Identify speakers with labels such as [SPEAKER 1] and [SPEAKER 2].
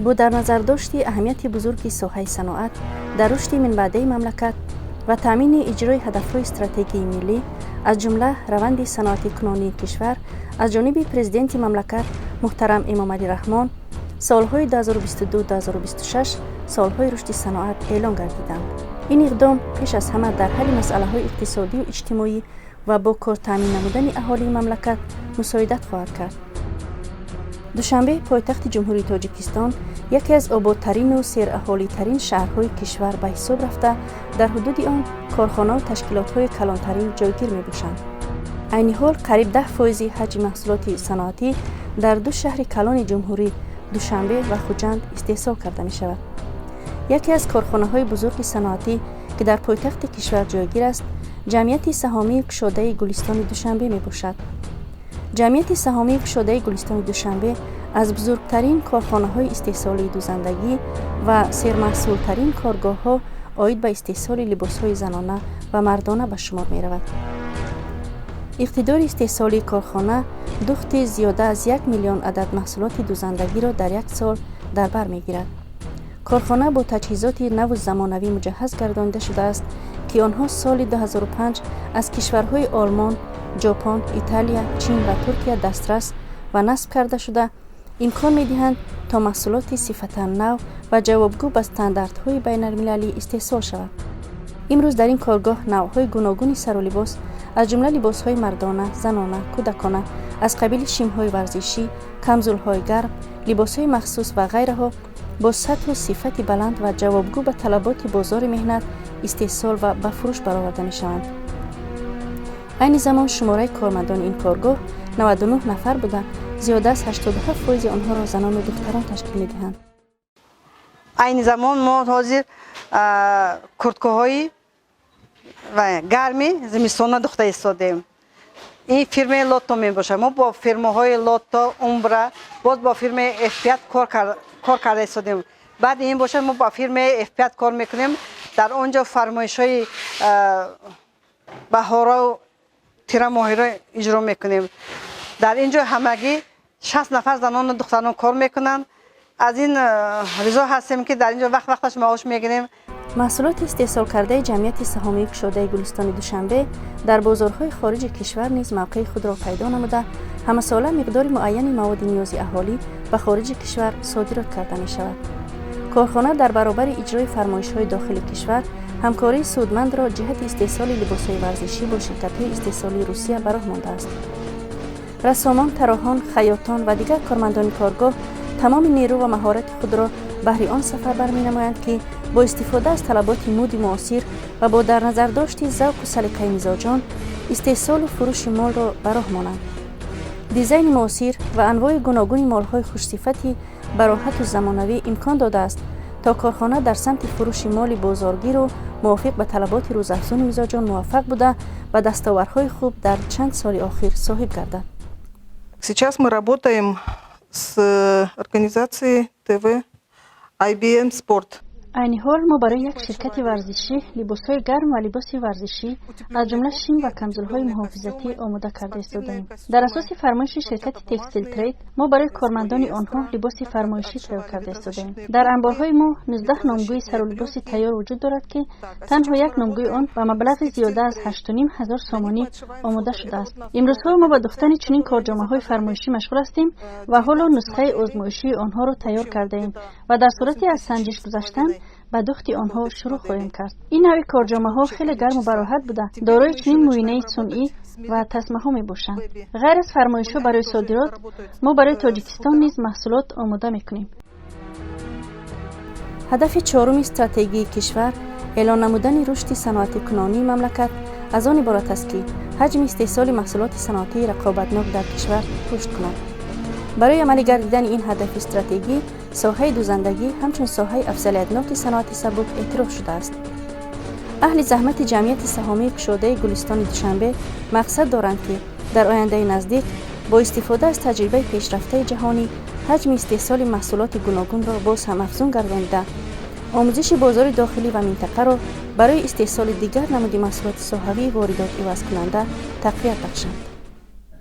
[SPEAKER 1] با در نظر داشت اهمیت بزرگ ساحه صنعت در رشد منبعدی مملکت و تامین اجرای هدف‌های استراتژی ملی از جمله روند صنعتی کنونی کشور از جانب پرزیدنت مملکت محترم امام علی رحمان سالهای 2022-2026 سالهای رشد صنعت اعلام گردیدند. این اقدام پیش از همه در حل مسائل‌های اقتصادی و اجتماعی و با کار تامین نمودن اهالی مملکت مساعدت خواهد کرد. دوشنبه پایتخت جمهوری تاجیکستان یکی از آبادترین و سیراهالی‌ترین شهرهای کشور به حساب رفته در حدود آن کارخانه و تشکیلات‌های کلانترین جایگیر می‌باشند. عین حال قریب 10% حجم محصولات صنعتی در دو شهر کلان جمهوری دوشنبه و خوجند استحصال کرده می‌شود. یکی از کارخانه‌های بزرگ صنعتی که در پایتخت کشور جایگیر است، جمعیت سهامی گشاده گلستان دوشنبه می‌باشد. جمعیت سهامی گشاده گلستان دوشنبه از بزرگترین کارخانه‌های استحصالی دوزندگی و سرمحصول‌ترین کارگاه‌ها عاید به استحصال لباس‌های زنانه و مردانه به شمار می‌رود. اقتدار استحصالی کارخانه دخت زیاده از 1 میلیون عدد محصولات دوزندگی را در یک سال در بر می‌گیرد. کارخانه با تجهیزات نو و زمانوی مجهز گردانده شده است که آنها سال 2005 از کشورهای آلمان، ژاپن، ایتالیا، چین و ترکیه دسترس و نصب کرده شده امکان می‌دهند تا محصولات صفتاً نو و جوابگو به استانداردهای بین‌المللی استحصال شود. امروز در این کارگاه نوع‌های گوناگون سر و لباس از جمله لباس‌های مردانه، زنانه، کودکانه از قبیل شیم‌های ورزشی، کمزول‌های گرم، لباس‌های مخصوص و غیره با سطح و صفت بلند و جوابگو به طلبات بازار مهنت استحصال و به فروش برآورده می‌شوند. این زمان شماره کارمندان این کارگاه 99 نفر بودند. زیاده از 87% آنها را زنان و دختران تشکیل می‌دهند.
[SPEAKER 2] این زمان ما حاضر کورتکوهای و گرمی زمستانه دخته ایستادیم. این فرمه لوتو میباشه. ما با فرمه‌های لوتو، امبرا، باز با فرمه F5 کار کرده ایستادیم. بعد این باشه ما با فرمه F5 کار میکنیم. در اونجا فرمایش‌های بهارا و تیر ماهی را اجرا میکنیم. در اینجا همگی 60 نفر زنان و دختران کار میکنن. از این رضا هستیم که در اینجا وقتش معاش میگیریم.
[SPEAKER 1] محصولات استحصال کرده جمعیت سهامی گشاده گلستان دوشنبه در بازارهای خارج کشور نیز موقع خود را پیدا نموده همه ساله مقدار معینی مواد نیاز اهالی به خارج کشور صادرات کرده می شود. کارخانه در برابر اجرای فرمایش‌های داخل کشور همکاری سودمند را جهت استحصال لباس‌های ورزشی با شرکت‌های استحصالی روسیه به راه مانده است. رسامان، طراحان، خیاطان و دیگر کارمندان کارگاه تمام نیرو و مهارت خود را بهر آن سفر برمی‌نمایند که با استفاده از طلبات مد معاصر و با در نظر داشت ذوق و سلیقه مزاجان استحصال و فروش مال را به راه مانند. دیزاین معاصر و انواع گوناگون مال‌های خوش‌صفتی براحت و زمانوی امکان داده است تا کارخانه در سمت فروش مال بازارگیر و موافق به طلبات روزافزون مزاجان موفق بوده و دستاوردهای خوب در چند سال اخیر صاحب گردد.
[SPEAKER 3] Сейчас мы работаем с организацией ТВ IBM Sport.
[SPEAKER 1] این حال ما برای یک شرکت ورزشی لباس‌های گرم و لباس ورزشی از جمله شیم و کمزول‌های محافظتی آماده کرده استادیم. در اساس فرمایش شرکت تکستیل ترید ما برای کارمندان آنها لباس فرمایشی تیار کرده استادیم. در انبارهای ما 19 نامگوی سر و لباس تیار وجود دارد که تنها یک نامگوی آن با مبلغ زیاده از 8,500 سامانی آماده شده است. امروزها ما با دختن چنین کارجامه‌های فرمایشی مشغول هستیم و حالا نسخه آزمایشی آنها را تیار کرده ایم و در صورتی از سنجش گذشتن به دخت آنها شروع خواهیم کرد. این نوع کارجامه‌ها خیلی گرم و براحت بوده. دارای چنین موینه صنعی و تسمه‌ها می‌باشند. غیر از فرمایش‌ها برای صادرات، ما برای تاجیکستان نیز محصولات آماده می‌کنیم. هدف چهارم استراتژی کشور اعلان نمودن رشد صنعتی کنونی مملکت از آن عبارت است که حجم استحصال محصولات صنعتی رقابتناک در کشور رشد کند. برای عملی گردیدن این هدف استراتژی ساحه دوزندگی همچون ساحه افضلیت‌ناک صنعت سبک اعتراف شده است. اهل زحمت جمعیت سهامی گشاده گلستان دوشنبه مقصد دارند که در آینده نزدیک با استفاده از تجربه پیشرفته جهانی حجم استحصال محصولات گوناگون را باز هم افزون گردانیده آموزش بازار داخلی و منطقه را برای استحصال دیگر نمود محصولات ساحوی واردات عوض کننده تقویت بخشند.